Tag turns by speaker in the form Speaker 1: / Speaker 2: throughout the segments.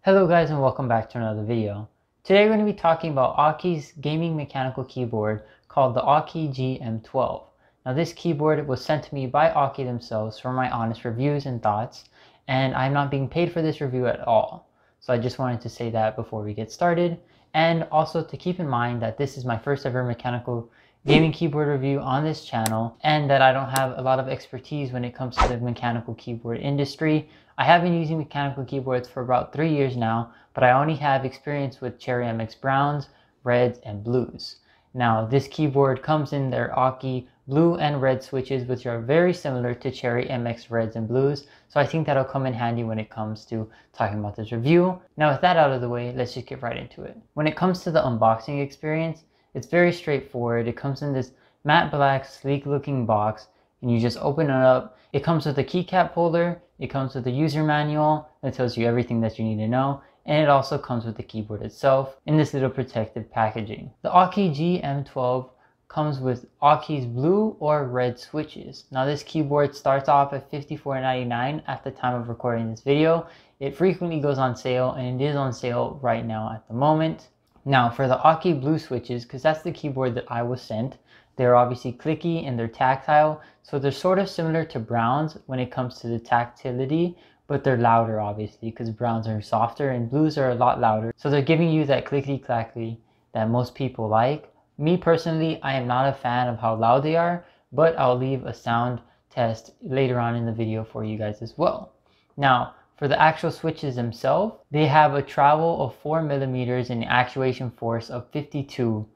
Speaker 1: Hello guys and welcome back to another video. Today we're going to be talking about Aukey's gaming mechanical keyboard called the Aukey KM-G12. Now this keyboard was sent to me by Aukey themselves for my honest reviews and thoughts, and I'm not being paid for this review at all. So I just wanted to say that before we get started, and also to keep in mind that this is my first ever mechanical gaming keyboard review on this channel, and that I don't have a lot of expertise when it comes to the mechanical keyboard industry. I have been using mechanical keyboards for about 3 years now, but I only have experience with Cherry MX browns, reds, and blues. Now this keyboard comes in their Aukey blue and red switches, which are very similar to Cherry MX reds and blues, so I think that'll come in handy when it comes to talking about this review. Now with that out of the way, let's just get right into it. When it comes to the unboxing experience, it's very straightforward. It comes in this matte black sleek looking box, and you just open it up. It comes with a keycap holder, it comes with a user manual that tells you everything that you need to know, and it also comes with the keyboard itself in this little protective packaging. The Aukey KM-G12 comes with Aukey's blue or red switches. Now this keyboard starts off at $54.99 at the time of recording this video. It frequently goes on sale, and it is on sale right now at the moment. Now for the Aukey blue switches, because that's the keyboard that I was sent, they're obviously clicky and they're tactile, so they're sort of similar to browns when it comes to the tactility, but they're louder obviously because browns are softer and blues are a lot louder. So they're giving you that clicky clacky that most people like. Me personally, I am not a fan of how loud they are, but I'll leave a sound test later on in the video for you guys as well. Now, for the actual switches themselves, they have a travel of 4 millimeters and an actuation force of 52,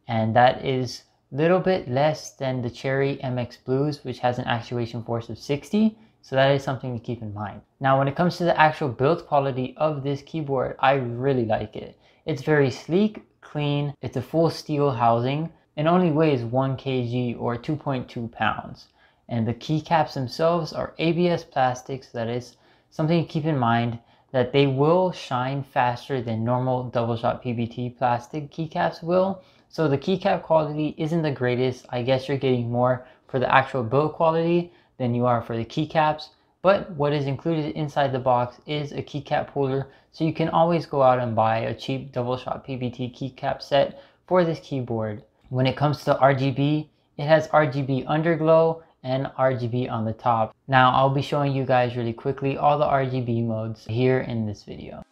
Speaker 1: and that is a little bit less than the Cherry MX Blues, which has an actuation force of 60, so that is something to keep in mind. Now when it comes to the actual build quality of this keyboard, I really like it. It's very sleek, clean, it's a full steel housing, and only weighs 1 kg or 2.2 pounds. And the keycaps themselves are ABS plastics, so that is something to keep in mind, that they will shine faster than normal double shot PBT plastic keycaps will. So the keycap quality isn't the greatest. I guess you're getting more for the actual build quality than you are for the keycaps. But what is included inside the box is a keycap holder, so you can always go out and buy a cheap double shot PBT keycap set for this keyboard. When it comes to RGB, it has RGB underglow and RGB on the top. Now I'll be showing you guys really quickly all the RGB modes here in this video.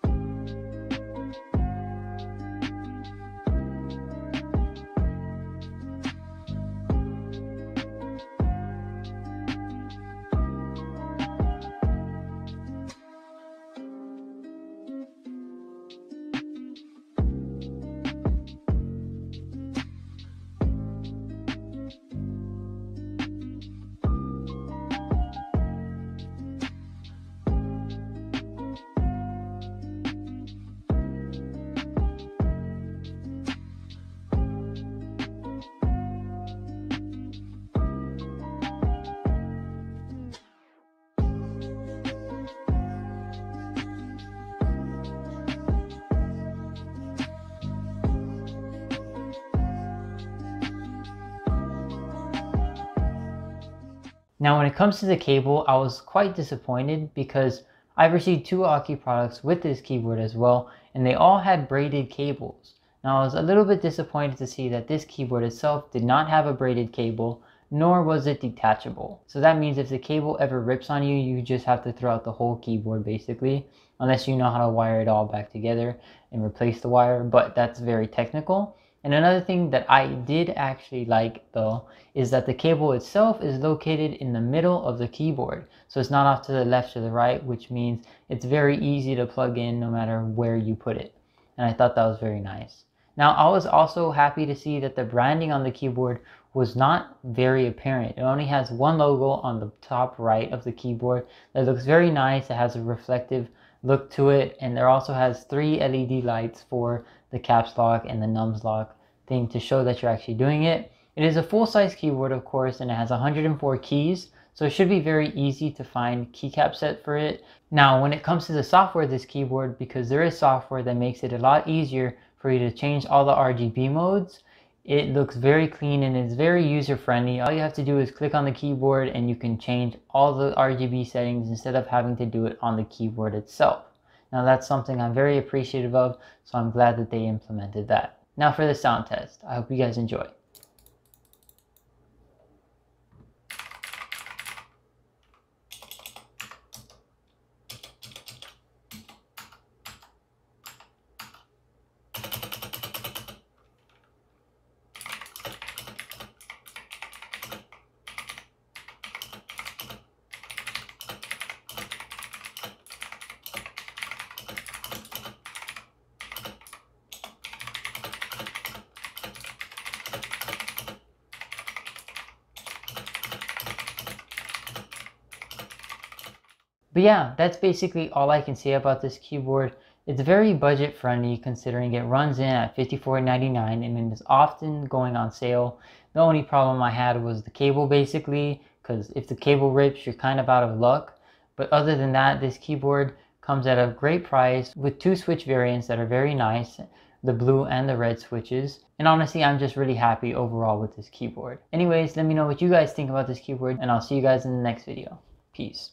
Speaker 1: Now when it comes to the cable, I was quite disappointed because I've received 2 Aukey products with this keyboard as well, and they all had braided cables. Now I was a little bit disappointed to see that this keyboard itself did not have a braided cable, nor was it detachable. So that means if the cable ever rips on you, you just have to throw out the whole keyboard basically, unless you know how to wire it all back together and replace the wire, but that's very technical. And another thing that I did actually like though is that the cable itself is located in the middle of the keyboard. So it's not off to the left or the right, which means it's very easy to plug in no matter where you put it. And I thought that was very nice. Now I was also happy to see that the branding on the keyboard was not very apparent. It only has one logo on the top right of the keyboard that looks very nice. It has a reflective look to it, and there also has 3 LED lights for the caps lock and the nums lock thing to show that you're actually doing it. It is a full-size keyboard of course, and it has 104 keys, so it should be very easy to find keycap set for it. Now when it comes to the software of this keyboard, because there is software that makes it a lot easier for you to change all the RGB modes, it looks very clean and it's very user friendly. All you have to do is click on the keyboard and you can change all the RGB settings instead of having to do it on the keyboard itself. Now that's something I'm very appreciative of, so I'm glad that they implemented that. Now for the sound test. I hope you guys enjoy. But yeah, that's basically all I can say about this keyboard. It's very budget friendly considering it runs in at $54.99 and it is often going on sale. The only problem I had was the cable basically, because if the cable rips, you're kind of out of luck. But other than that, this keyboard comes at a great price with two switch variants that are very nice, the blue and the red switches. And honestly, I'm just really happy overall with this keyboard. Anyways, let me know what you guys think about this keyboard and I'll see you guys in the next video. Peace.